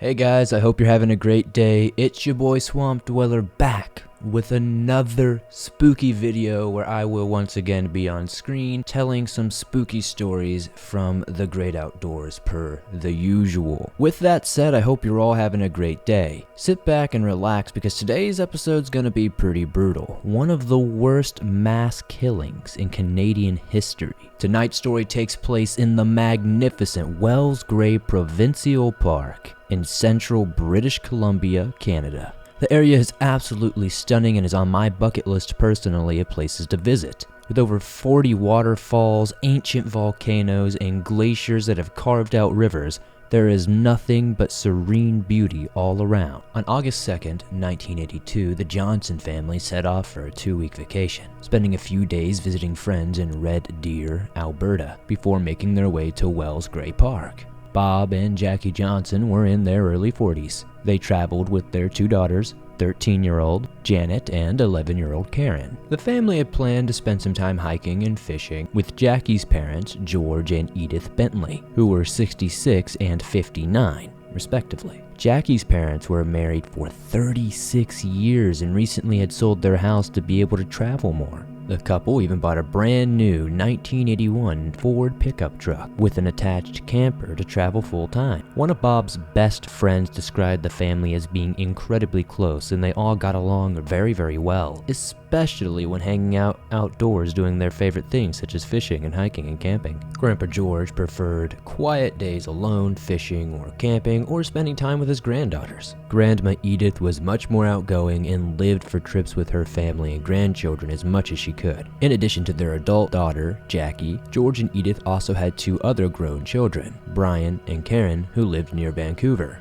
Hey guys, I hope you're having a great day. It's your boy Swamp Dweller back with another spooky video where I will once again be on screen telling some spooky stories from the great outdoors per the usual. With that said, I hope you're all having a great day. Sit back and relax because today's episode's gonna be pretty brutal. One of the worst mass killings in Canadian history. Tonight's story takes place in the magnificent Wells Gray Provincial Park in central British Columbia, Canada. The area is absolutely stunning and is on my bucket list personally of places to visit. With over 40 waterfalls, ancient volcanoes, and glaciers that have carved out rivers, there is nothing but serene beauty all around. On August 2nd, 1982, the Johnson family set off for a 2-week vacation, spending a few days visiting friends in Red Deer, Alberta, before making their way to Wells Gray Park. Bob and Jackie Johnson were in their early 40s. They traveled with their 2 daughters, 13-year-old Janet and 11-year-old Karen. The family had planned to spend some time hiking and fishing with Jackie's parents, George and Edith Bentley, who were 66 and 59, respectively. Jackie's parents were married for 36 years and recently had sold their house to be able to travel more. The couple even bought a brand new 1981 Ford pickup truck with an attached camper to travel full-time. One of Bob's best friends described the family as being incredibly close and they all got along very, very well, especially when hanging out outdoors doing their favorite things such as fishing and hiking and camping. Grandpa George preferred quiet days alone, fishing or camping, or spending time with his granddaughters. Grandma Edith was much more outgoing and lived for trips with her family and grandchildren as much as she could. In addition to their adult daughter, Jackie, George and Edith also had 2 other grown children, Brian and Karen, who lived near Vancouver.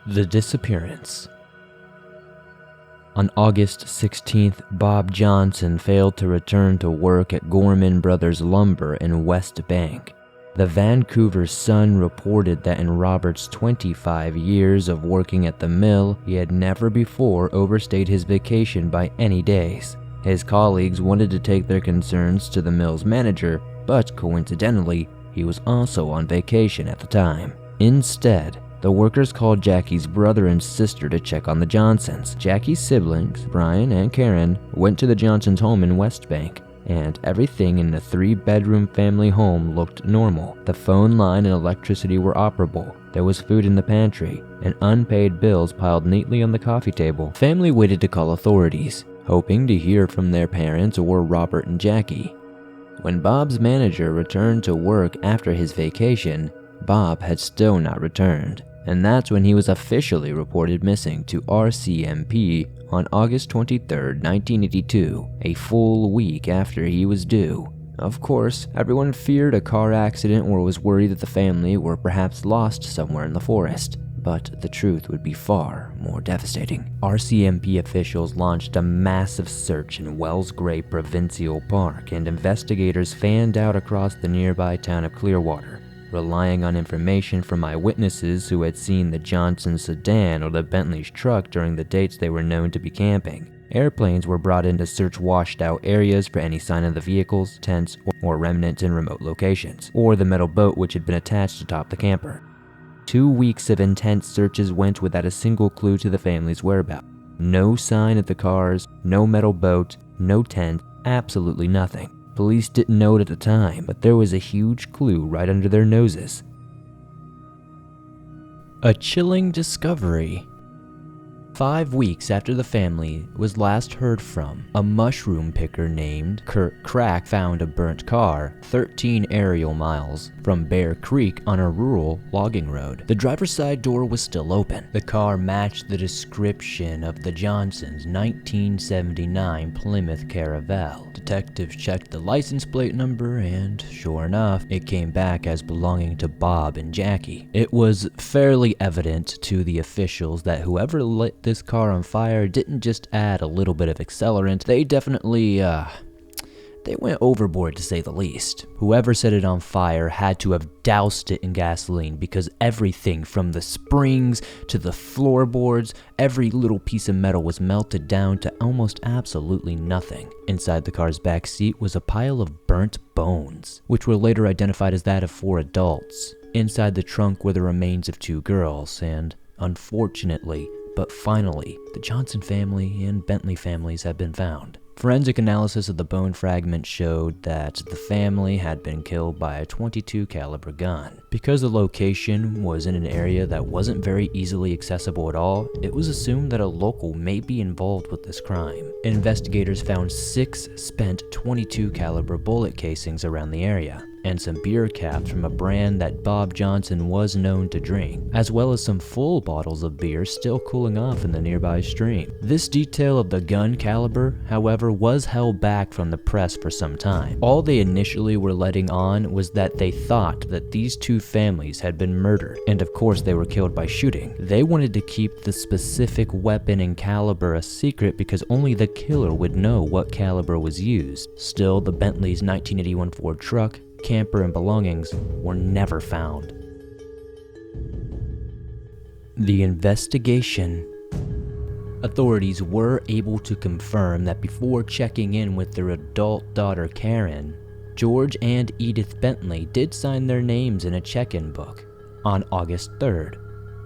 The Disappearance. On August 16th, Bob Johnson failed to return to work at Gorman Brothers Lumber in West Bank. The Vancouver Sun reported that in Robert's 25 years of working at the mill, he had never before overstayed his vacation by any days. His colleagues wanted to take their concerns to the mill's manager, but coincidentally, he was also on vacation at the time. Instead, the workers called Jackie's brother and sister to check on the Johnsons. Jackie's siblings, Brian and Karen, went to the Johnsons' home in West Bank, and everything in the 3-bedroom family home looked normal. The phone line and electricity were operable. There was food in the pantry, and unpaid bills piled neatly on the coffee table. The family waited to call authorities, hoping to hear from their parents or Robert and Jackie. When Bob's manager returned to work after his vacation, Bob had still not returned, and that's when he was officially reported missing to RCMP on August 23, 1982, a full week after he was due. Of course, everyone feared a car accident or was worried that the family were perhaps lost somewhere in the forest. But the truth would be far more devastating. RCMP officials launched a massive search in Wells Gray Provincial Park, and investigators fanned out across the nearby town of Clearwater, relying on information from eyewitnesses who had seen the Johnson sedan or the Bentley's truck during the dates they were known to be camping. Airplanes were brought in to search washed-out areas for any sign of the vehicles, tents, or remnants in remote locations, or the metal boat which had been attached atop the camper. 2 weeks of intense searches went without a single clue to the family's whereabouts. No sign of the cars, no metal boat, no tent, absolutely nothing. Police didn't know it at the time, but there was a huge clue right under their noses. A chilling discovery. 5 weeks after the family was last heard from, a mushroom picker named Kurt Crack found a burnt car 13 aerial miles from Bear Creek on a rural logging road. The driver's side door was still open. The car matched the description of the Johnsons' 1979 Plymouth Caravelle. Detectives checked the license plate number and, sure enough, it came back as belonging to Bob and Jackie. It was fairly evident to the officials that whoever lit this car on fire didn't just add a little bit of accelerant, they definitely, they went overboard to say the least. Whoever set it on fire had to have doused it in gasoline because everything from the springs to the floorboards, every little piece of metal was melted down to almost absolutely nothing. Inside the car's back seat was a pile of burnt bones, which were later identified as that of 4 adults. Inside the trunk were the remains of 2 girls, and unfortunately, but finally, the Johnson family and Bentley families had been found. Forensic analysis of the bone fragments showed that the family had been killed by a .22 caliber gun. Because the location was in an area that wasn't very easily accessible at all, it was assumed that a local may be involved with this crime. Investigators found 6 spent .22 caliber bullet casings around the area, and some beer caps from a brand that Bob Johnson was known to drink, as well as some full bottles of beer still cooling off in the nearby stream. This detail of the gun caliber, however, was held back from the press for some time. All they initially were letting on was that they thought that these 2 families had been murdered, and of course they were killed by shooting. They wanted to keep the specific weapon and caliber a secret because only the killer would know what caliber was used. Still, the Bentley's 1981 Ford truck, camper, and belongings were never found. The investigation. Authorities were able to confirm that before checking in with their adult daughter Karen, George and Edith Bentley did sign their names in a check-in book on August 3rd.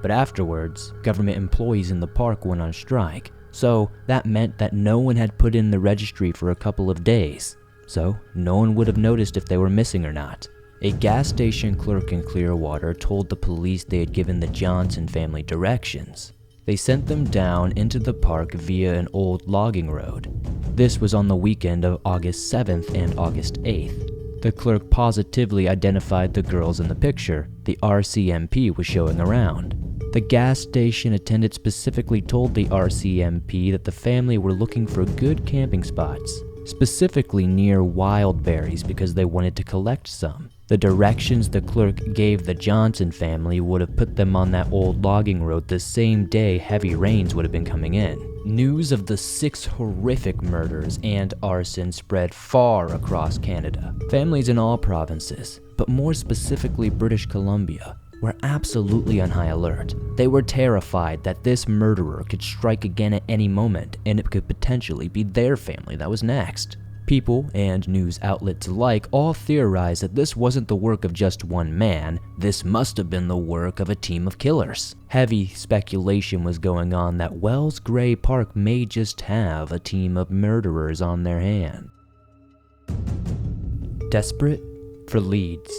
But afterwards, government employees in the park went on strike, so that meant that no one had put in the registry for a couple of days. So no one would have noticed if they were missing or not. A gas station clerk in Clearwater told the police they had given the Johnson family directions. They sent them down into the park via an old logging road. This was on the weekend of August 7th and August 8th. The clerk positively identified the girls in the picture the RCMP was showing around. The gas station attendant specifically told the RCMP that the family were looking for good camping spots, specifically near wild berries because they wanted to collect some. The directions the clerk gave the Johnson family would have put them on that old logging road the same day heavy rains would have been coming in. News of the 6 horrific murders and arson spread far across Canada. Families in all provinces, but more specifically British Columbia, were absolutely on high alert. They were terrified that this murderer could strike again at any moment, and it could potentially be their family that was next. People and news outlets alike all theorized that this wasn't the work of just one man, this must have been the work of a team of killers. Heavy speculation was going on that Wells Gray Park may just have a team of murderers on their hand. Desperate for leads.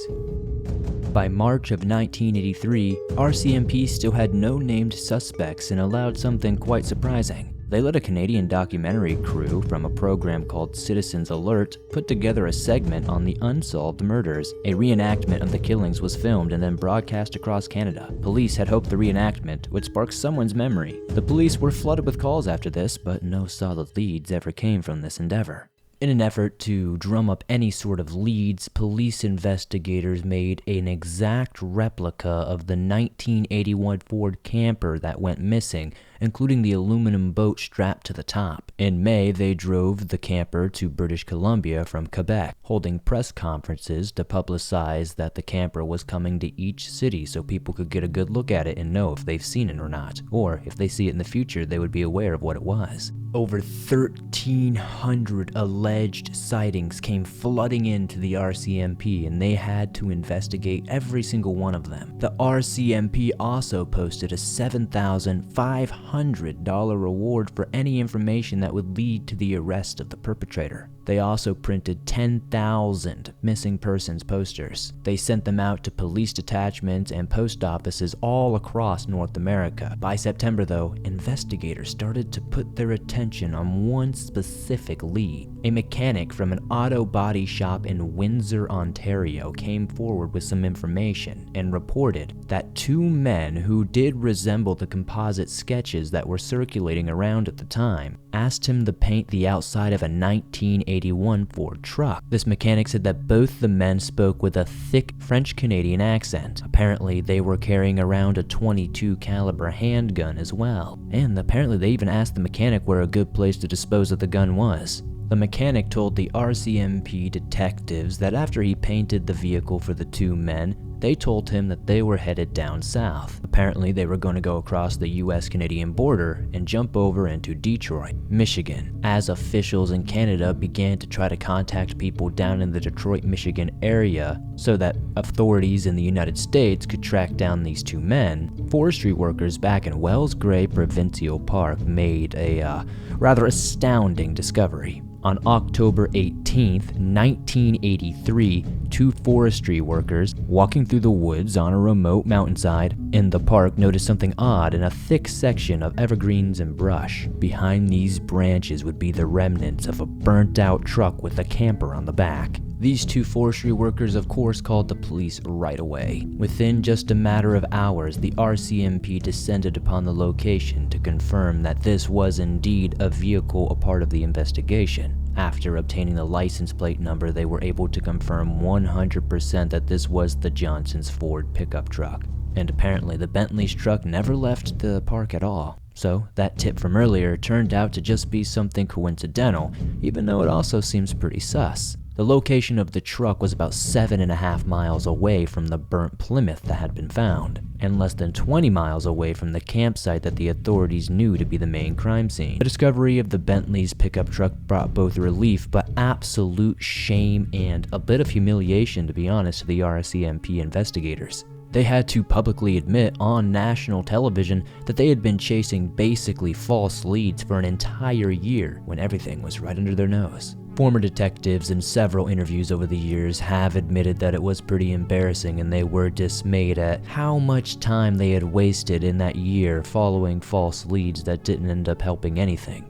By March of 1983, RCMP still had no named suspects and allowed something quite surprising. They let a Canadian documentary crew from a program called Citizens Alert put together a segment on the unsolved murders. A reenactment of the killings was filmed and then broadcast across Canada. Police had hoped the reenactment would spark someone's memory. The police were flooded with calls after this, but no solid leads ever came from this endeavor. In an effort to drum up any sort of leads, police investigators made an exact replica of the 1981 Ford camper that went missing, including the aluminum boat strapped to the top. In May, they drove the camper to British Columbia from Quebec, holding press conferences to publicize that the camper was coming to each city so people could get a good look at it and know if they've seen it or not, or if they see it in the future, they would be aware of what it was. Over 1,300 alleged sightings came flooding into the RCMP, and they had to investigate every single one of them. The RCMP also posted a $7,500 reward for any information that would lead to the arrest of the perpetrator. They also printed 10,000 missing persons posters. They sent them out to police detachments and post offices all across North America. By September, though, investigators started to put their attention on one specific lead. A mechanic from an auto body shop in Windsor, Ontario, came forward with some information and reported that 2 men who did resemble the composite sketches that were circulating around at the time asked him to paint the outside of a 1981 Ford truck. This mechanic said that both the men spoke with a thick French-Canadian accent. Apparently, they were carrying around a .22 caliber handgun as well, and apparently they even asked the mechanic where a good place to dispose of the gun was. The mechanic told the RCMP detectives that after he painted the vehicle for the 2 men, they told him that they were headed down south. Apparently, they were going to go across the US-Canadian border and jump over into Detroit, Michigan, as officials in Canada began to try to contact people down in the Detroit, Michigan area so that authorities in the United States could track down these two men. Forestry workers back in Wells Gray Provincial Park made a rather astounding discovery. On October 18th, 1983, two forestry workers walking through the woods on a remote mountainside in the park noticed something odd in a thick section of evergreens and brush. Behind these branches would be the remnants of a burnt-out truck with a camper on the back. These two forestry workers, of course, called the police right away. Within just a matter of hours, the RCMP descended upon the location to confirm that this was indeed a vehicle a part of the investigation. After obtaining the license plate number, they were able to confirm 100% that this was the Johnson's Ford pickup truck. And apparently the Bentley's truck never left the park at all. So that tip from earlier turned out to just be something coincidental, even though it also seems pretty sus. The location of the truck was about 7.5 miles away from the burnt Plymouth that had been found, and less than 20 miles away from the campsite that the authorities knew to be the main crime scene. The discovery of the Bentley's pickup truck brought both relief but absolute shame and a bit of humiliation, to be honest, to the RCMP investigators. They had to publicly admit on national television that they had been chasing basically false leads for an entire year when everything was right under their nose. Former detectives in several interviews over the years have admitted that it was pretty embarrassing, and they were dismayed at how much time they had wasted in that year following false leads that didn't end up helping anything.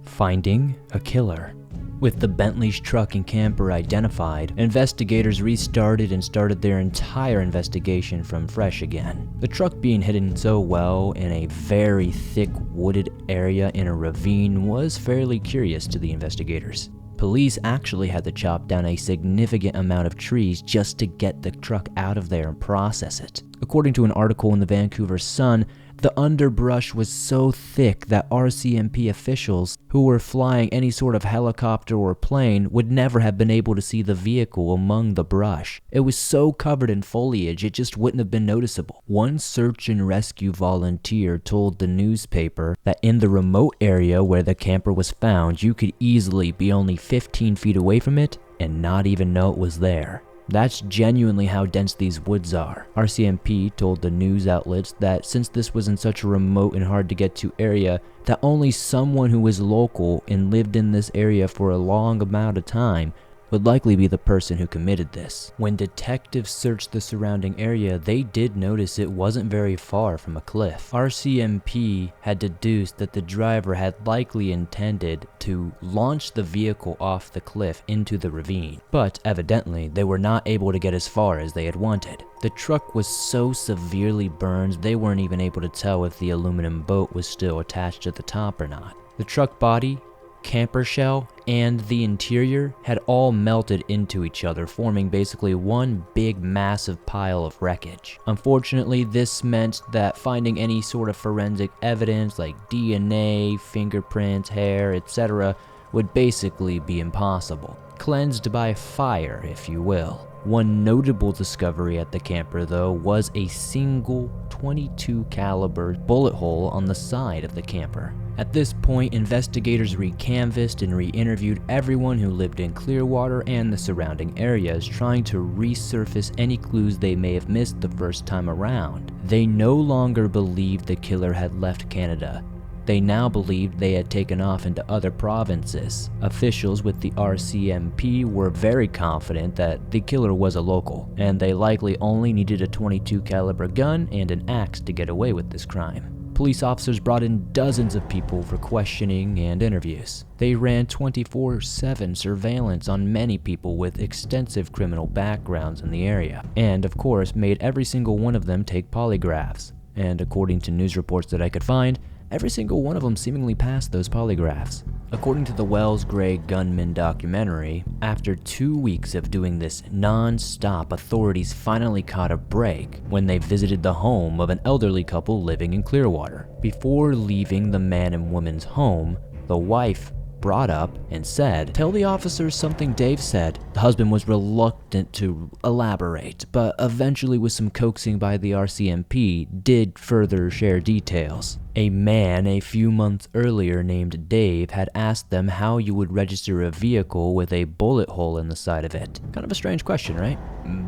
Finding a killer. With the Bentley's truck and camper identified, investigators restarted and started their entire investigation from fresh again. The truck being hidden so well in a very thick wooded area in a ravine was fairly curious to the investigators. Police actually had to chop down a significant amount of trees just to get the truck out of there and process it. According to an article in the Vancouver Sun, the underbrush was so thick that RCMP officials who were flying any sort of helicopter or plane would never have been able to see the vehicle among the brush. It was so covered in foliage it just wouldn't have been noticeable. One search and rescue volunteer told the newspaper that in the remote area where the camper was found, you could easily be only 15 feet away from it and not even know it was there. That's genuinely how dense these woods are. RCMP told the news outlets that since this was in such a remote and hard to get to area, that only someone who was local and lived in this area for a long amount of time would likely be the person who committed this. When detectives searched the surrounding area, they did notice it wasn't very far from a cliff. RCMP had deduced that the driver had likely intended to launch the vehicle off the cliff into the ravine, but evidently they were not able to get as far as they had wanted. The truck was so severely burned they weren't even able to tell if the aluminum boat was still attached to the top or not. The truck body, camper shell, and the interior had all melted into each other, forming basically one big massive pile of wreckage. Unfortunately, this meant that finding any sort of forensic evidence like DNA, fingerprints, hair, etc. would basically be impossible. Cleansed by fire, if you will. One notable discovery at the camper, though, was a single .22 caliber bullet hole on the side of the camper. At this point, investigators re-canvassed and re-interviewed everyone who lived in Clearwater and the surrounding areas, trying to resurface any clues they may have missed the first time around. They no longer believed the killer had left Canada. They now believed they had taken off into other provinces. Officials with the RCMP were very confident that the killer was a local, and they likely only needed a .22 caliber gun and an axe to get away with this crime. Police officers brought in dozens of people for questioning and interviews. They ran 24/7 surveillance on many people with extensive criminal backgrounds in the area, and of course made every single one of them take polygraphs. And according to news reports that I could find, every single one of them seemingly passed those polygraphs. According to the Wells Gray Gunman documentary, after 2 weeks of doing this non-stop, authorities finally caught a break when they visited the home of an elderly couple living in Clearwater. Before leaving the man and woman's home, the wife brought up and said, "Tell the officers something Dave said." The husband was reluctant to elaborate, but eventually with some coaxing by the RCMP, did further share details. A man a few months earlier named Dave had asked them how you would register a vehicle with a bullet hole in the side of it. Kind of a strange question, right?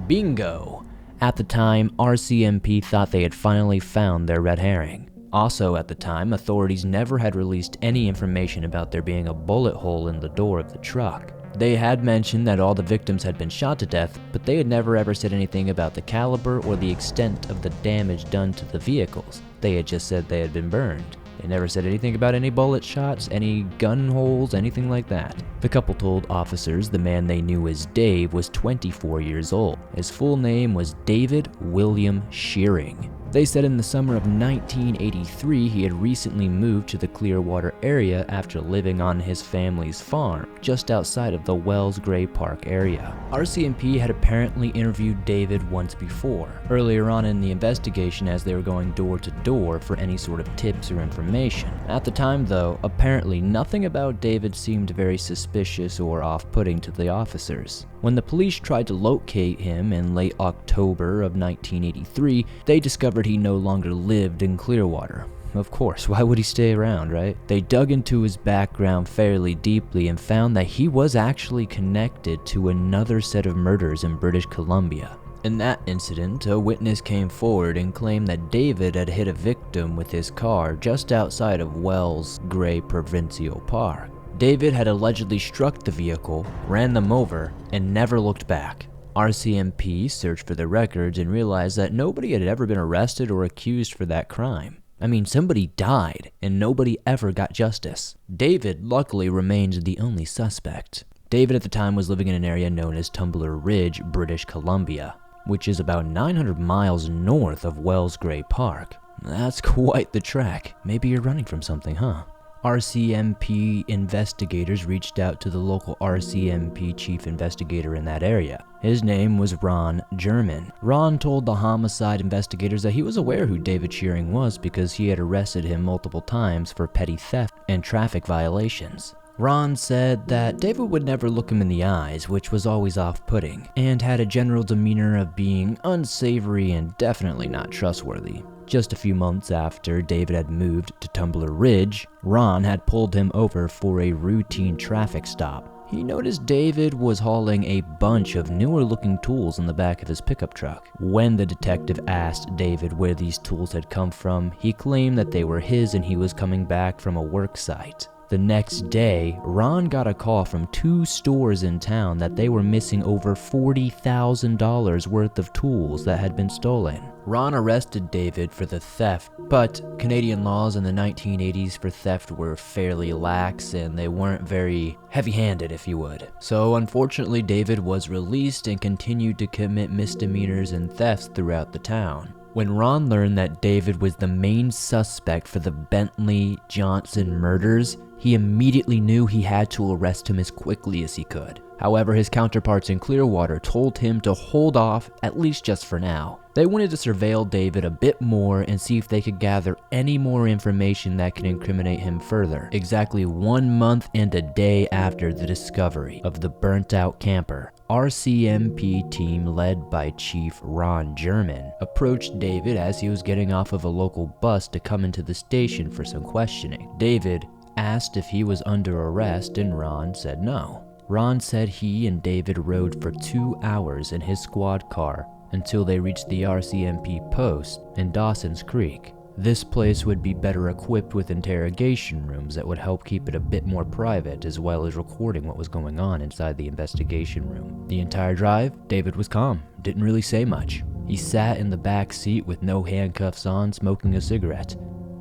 Bingo! At the time, RCMP thought they had finally found their red herring. Also at the time, authorities never had released any information about there being a bullet hole in the door of the truck. They had mentioned that all the victims had been shot to death, but they had never ever said anything about the caliber or the extent of the damage done to the vehicles. They had just said they had been burned. They never said anything about any bullet shots, any gun holes, anything like that. The couple told officers the man they knew as Dave was 24 years old. His full name was David William Shearing. They said in the summer of 1983 he had recently moved to the Clearwater area after living on his family's farm, just outside of the Wells Gray Park area. RCMP had apparently interviewed David once before, earlier on in the investigation as they were going door to door for any sort of tips or information. At the time though, apparently nothing about David seemed very suspicious or off-putting to the officers. When the police tried to locate him in late October of 1983, they discovered he no longer lived in Clearwater. Of course, why would he stay around, right? They dug into his background fairly deeply and found that he was actually connected to another set of murders in British Columbia. In that incident, a witness came forward and claimed that David had hit a victim with his car just outside of Wells Gray Provincial Park. David had allegedly struck the vehicle, ran them over, and never looked back. RCMP searched for the records and realized that nobody had ever been arrested or accused for that crime. I mean, somebody died, and nobody ever got justice. David luckily remained the only suspect. David at the time was living in an area known as Tumbler Ridge, British Columbia, which is about 900 miles north of Wells Gray Park. That's quite the trek. Maybe you're running from something, huh? RCMP investigators reached out to the local RCMP chief investigator in that area. His name was Ron German. Ron told the homicide investigators that he was aware who David Shearing was because he had arrested him multiple times for petty theft and traffic violations. Ron said that David would never look him in the eyes, which was always off-putting, and had a general demeanor of being unsavory and definitely not trustworthy. Just a few months after David had moved to Tumbler Ridge, Ron had pulled him over for a routine traffic stop. He noticed David was hauling a bunch of newer-looking tools in the back of his pickup truck. When the detective asked David where these tools had come from, he claimed that they were his and he was coming back from a work site. The next day, Ron got a call from 2 stores in town that they were missing over $40,000 worth of tools that had been stolen. Ron arrested David for the theft, but Canadian laws in the 1980s for theft were fairly lax and they weren't very heavy-handed, if you would. So unfortunately, David was released and continued to commit misdemeanors and thefts throughout the town. When Ron learned that David was the main suspect for the Bentley Johnson murders, he immediately knew he had to arrest him as quickly as he could. However, his counterparts in Clearwater told him to hold off, at least just for now. They wanted to surveil David a bit more and see if they could gather any more information that could incriminate him further. Exactly 1 month and a day after the discovery of the burnt-out camper, RCMP team led by Chief Ron German approached David as he was getting off of a local bus to come into the station for some questioning. David asked if he was under arrest and Ron said no. Ron said he and David rode for 2 hours in his squad car until they reached the RCMP post in Dawson's Creek. This place would be better equipped with interrogation rooms that would help keep it a bit more private, as well as recording what was going on inside the investigation room. The entire drive, David was calm, didn't really say much. He sat in the back seat with no handcuffs on, smoking a cigarette.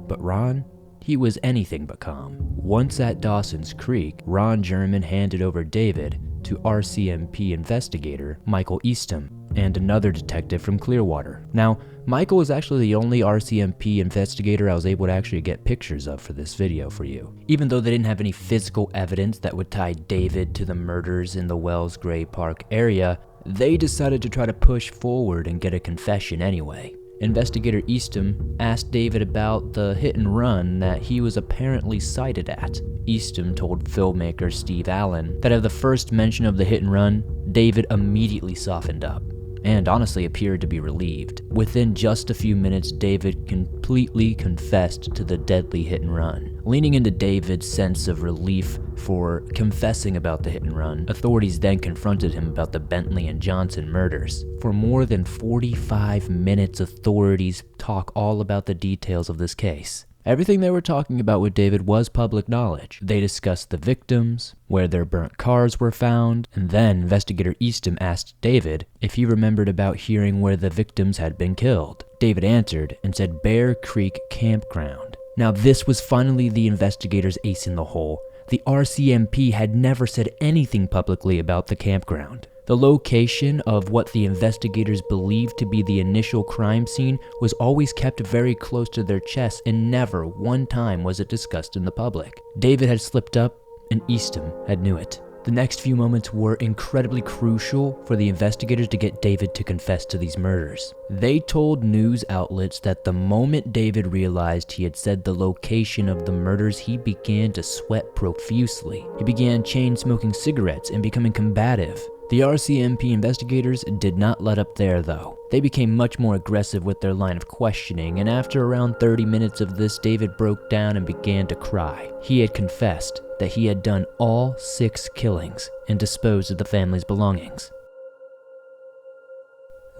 But Ron? He was anything but calm. Once at Dawson's Creek, Ron German handed over David to RCMP investigator Michael Eastham and another detective from Clearwater. Now, Michael was actually the only RCMP investigator I was able to actually get pictures of for this video for you. Even though they didn't have any physical evidence that would tie David to the murders in the Wells Gray Park area, they decided to try to push forward and get a confession anyway. Investigator Eastham asked David about the hit and run that he was apparently cited at. Eastham told filmmaker Steve Allen that at the first mention of the hit and run, David immediately softened up and honestly appeared to be relieved. Within just a few minutes, David completely confessed to the deadly hit and run. Leaning into David's sense of relief for confessing about the hit and run, authorities then confronted him about the Bentley and Johnson murders. For more than 45 minutes, authorities talk all about the details of this case. Everything they were talking about with David was public knowledge. They discussed the victims, where their burnt cars were found, and then investigator Eastham asked David if he remembered about hearing where the victims had been killed. David answered and said Bear Creek Campground. Now this was finally the investigator's ace in the hole. The RCMP had never said anything publicly about the campground. The location of what the investigators believed to be the initial crime scene was always kept very close to their chests, and never one time was it discussed in the public. David had slipped up, and Eastham had knew it. The next few moments were incredibly crucial for the investigators to get David to confess to these murders. They told news outlets that the moment David realized he had said the location of the murders, he began to sweat profusely. He began chain-smoking cigarettes and becoming combative. The RCMP investigators did not let up there though. They became much more aggressive with their line of questioning, and after around 30 minutes of this, David broke down and began to cry. He had confessed that he had done all 6 killings and disposed of the family's belongings.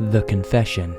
The confession.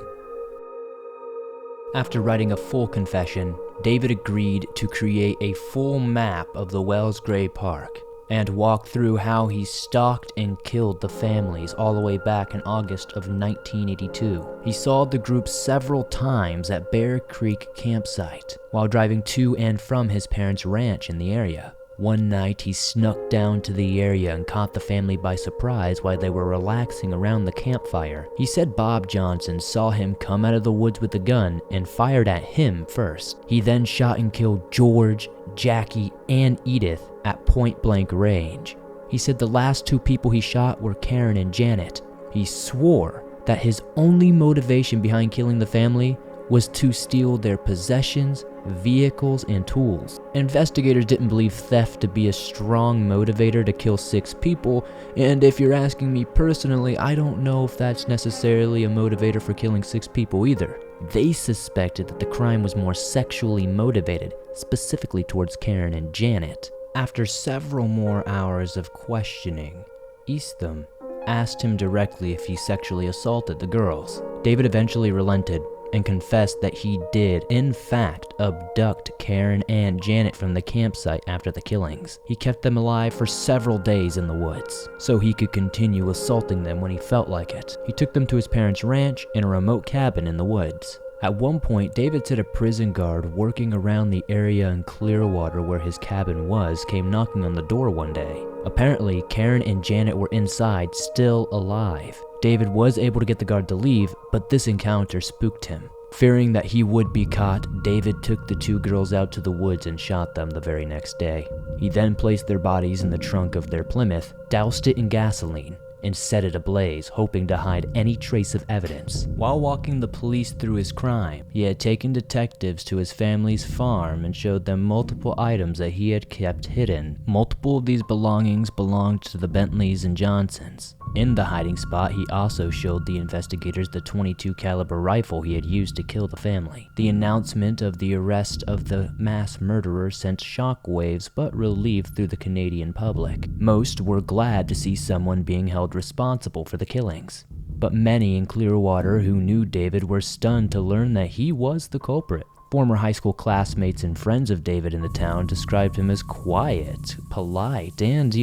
After writing a full confession, David agreed to create a full map of the Wells Gray Park and walk through how he stalked and killed the families all the way back in August of 1982. He saw the group several times at Bear Creek campsite while driving to and from his parents' ranch in the area. One night, he snuck down to the area and caught the family by surprise while they were relaxing around the campfire. He said Bob Johnson saw him come out of the woods with a gun and fired at him first. He then shot and killed George, Jackie, and Edith at point-blank range. He said the last 2 people he shot were Karen and Janet. He swore that his only motivation behind killing the family was to steal their possessions, vehicles, and tools. Investigators didn't believe theft to be a strong motivator to kill 6 people, and if you're asking me personally, I don't know if that's necessarily a motivator for killing 6 people either. They suspected that the crime was more sexually motivated, specifically towards Karen and Janet. After several more hours of questioning, Eastham asked him directly if he sexually assaulted the girls. David eventually relented and confessed that he did, in fact, abduct Karen and Janet from the campsite after the killings. He kept them alive for several days in the woods, so he could continue assaulting them when he felt like it. He took them to his parents' ranch in a remote cabin in the woods. At one point, David said a prison guard working around the area in Clearwater where his cabin was came knocking on the door one day. Apparently, Karen and Janet were inside, still alive. David was able to get the guard to leave, but this encounter spooked him. Fearing that he would be caught, David took the 2 girls out to the woods and shot them the very next day. He then placed their bodies in the trunk of their Plymouth, doused it in gasoline, and set it ablaze, hoping to hide any trace of evidence. While walking the police through his crime, he had taken detectives to his family's farm and showed them multiple items that he had kept hidden. Multiple of these belongings belonged to the Bentleys and Johnsons. In the hiding spot, he also showed the investigators the .22 caliber rifle he had used to kill the family. The announcement of the arrest of the mass murderer sent shockwaves but relief through the Canadian public. Most were glad to see someone being held responsible for the killings, but many in Clearwater who knew David were stunned to learn that he was the culprit. Former high school classmates and friends of David in the town described him as quiet, polite, and,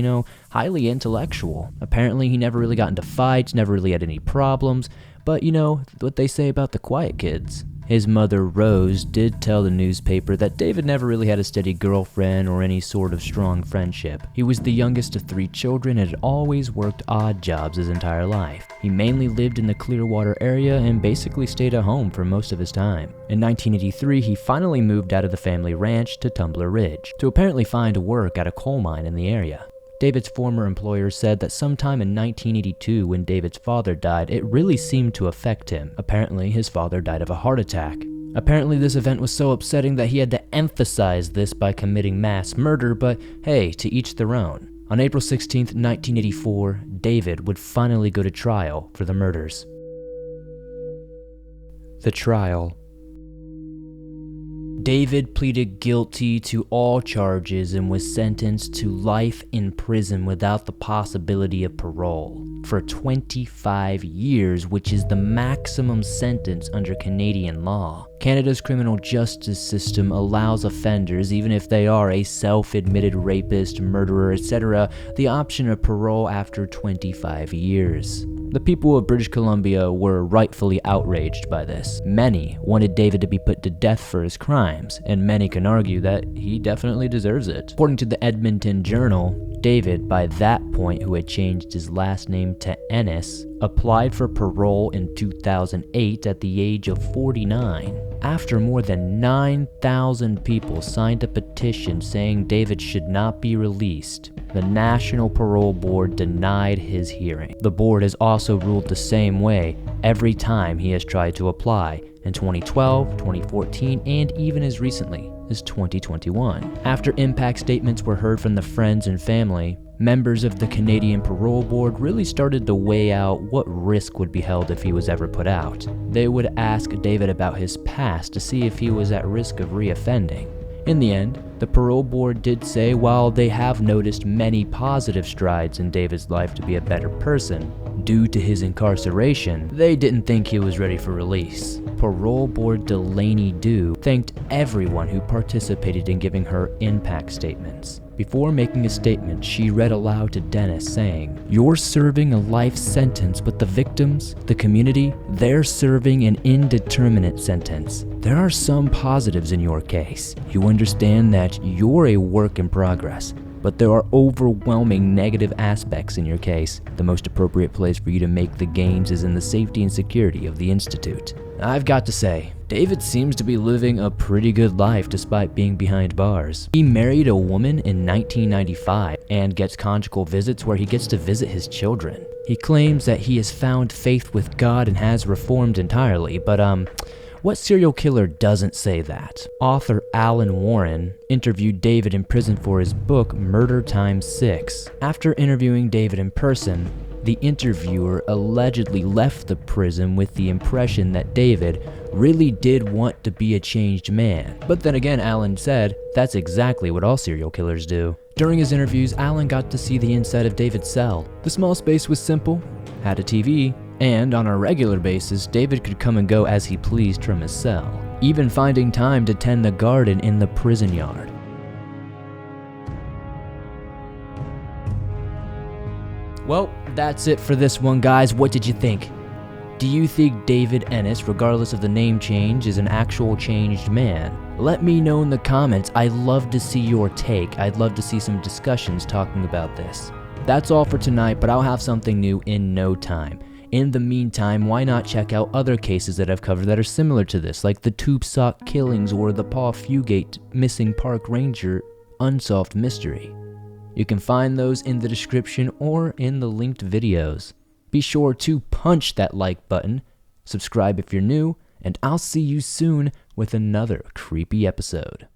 highly intellectual. Apparently, he never really got into fights, never really had any problems, but what they say about the quiet kids. His mother, Rose, did tell the newspaper that David never really had a steady girlfriend or any sort of strong friendship. He was the youngest of 3 children and had always worked odd jobs his entire life. He mainly lived in the Clearwater area and basically stayed at home for most of his time. In 1983, he finally moved out of the family ranch to Tumbler Ridge to apparently find work at a coal mine in the area. David's former employer said that sometime in 1982, when David's father died, it really seemed to affect him. Apparently, his father died of a heart attack. Apparently this event was so upsetting that he had to emphasize this by committing mass murder, but hey, to each their own. On April 16, 1984, David would finally go to trial for the murders. The trial. David pleaded guilty to all charges and was sentenced to life in prison without the possibility of parole for 25 years, which is the maximum sentence under Canadian law. Canada's criminal justice system allows offenders, even if they are a self-admitted rapist, murderer, etc., the option of parole after 25 years. The people of British Columbia were rightfully outraged by this. Many wanted David to be put to death for his crimes, and many can argue that he definitely deserves it. According to the Edmonton Journal, David, by that point who had changed his last name to Ennis, applied for parole in 2008 at the age of 49. After more than 9,000 people signed a petition saying David should not be released, the National Parole Board denied his hearing. The board has also ruled the same way every time he has tried to apply, in 2012, 2014, and even as recently as 2021. After impact statements were heard from the friends and family, members of the Canadian Parole Board really started to weigh out what risk would be held if he was ever put out. They would ask David about his past to see if he was at risk of reoffending. In the end, the parole board did say while they have noticed many positive strides in David's life to be a better person, due to his incarceration, they didn't think he was ready for release. Parole board Delaney Dew thanked everyone who participated in giving her impact statements. Before making a statement, she read aloud to Dennis saying, "You're serving a life sentence, but the victims, the community, they're serving an indeterminate sentence. There are some positives in your case. You understand that you're a work in progress, but there are overwhelming negative aspects in your case. The most appropriate place for you to make the gains is in the safety and security of the Institute." I've got to say, David seems to be living a pretty good life despite being behind bars. He married a woman in 1995 and gets conjugal visits where he gets to visit his children. He claims that he has found faith with God and has reformed entirely, but what serial killer doesn't say that? Author Alan Warren interviewed David in prison for his book Murder Times 6. After interviewing David in person, the interviewer allegedly left the prison with the impression that David really did want to be a changed man. But then again, Alan said that's exactly what all serial killers do. During his interviews, Alan got to see the inside of David's cell. The small space was simple, had a TV, and on a regular basis, David could come and go as he pleased from his cell, even finding time to tend the garden in the prison yard. Well, that's it for this one, guys. What did you think? Do you think David Ennis, regardless of the name change, is an actual changed man? Let me know in the comments. I'd love to see your take. I'd love to see some discussions talking about this. That's all for tonight, but I'll have something new in no time. In the meantime, why not check out other cases that I've covered that are similar to this, like the Tube Sock killings or the Paul Fugate missing park ranger unsolved mystery. You can find those in the description or in the linked videos. Be sure to punch that like button, subscribe if you're new, and I'll see you soon with another creepy episode.